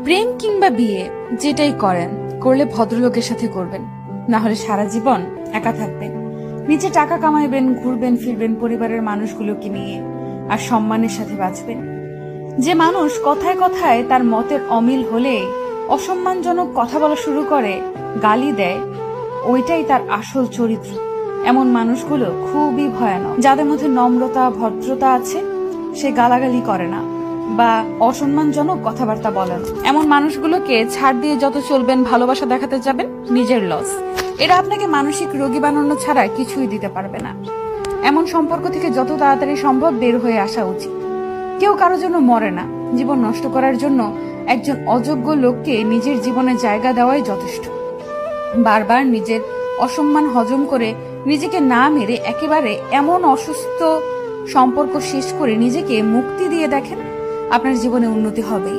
প্রেম কিংবা বিয়ে যেটাই করেন, করলে ভদ্রলোকের সাথে করবেন, না হলে সারা জীবন একা থাকবেন। নিজে টাকা কামাইবেন, ঘুরবেন ফিরবেন পরিবারের মানুষগুলোকে নিয়ে, আর সম্মানের সাথে বাঁচবেন। যে মানুষ কথায় কথায় তার মতের অমিল হলে অসম্মানজনক কথা বলা শুরু করে, গালি দেয়, ওইটাই তার আসল চরিত্র। এমন মানুষগুলো খুবই ভয়ানক। যাদের মধ্যে নম্রতা ভদ্রতা আছে, সে গালাগালি করে না বা অসম্মানজনক কথাবার্তা বলে না। এমন মানুষগুলোকে ছাড় দিয়ে যত চলবেন, ভালোবাসা দেখাতে যাবেন, নিজের লস। এরা আপনাকে মানসিক রোগী বানানো ছাড়া কিছুই দিতে পারবে না। এমন সম্পর্ক থেকে যত তাড়াতাড়ি সম্ভব বের হয়ে আসা উচিত। কেউ কারোর জন্য মরে না। জীবন নষ্ট করার জন্য একজন অযোগ্য লোককে নিজের জীবনে জায়গা দেওয়াই যথেষ্ট। বারবার নিজের অসম্মান হজম করে নিজেকে না মেরে একেবারে এমন অসুস্থ সম্পর্ক শেষ করে নিজেকে মুক্তি দিয়ে দেখেন, আপনার জীবনে উন্নতি হবেই।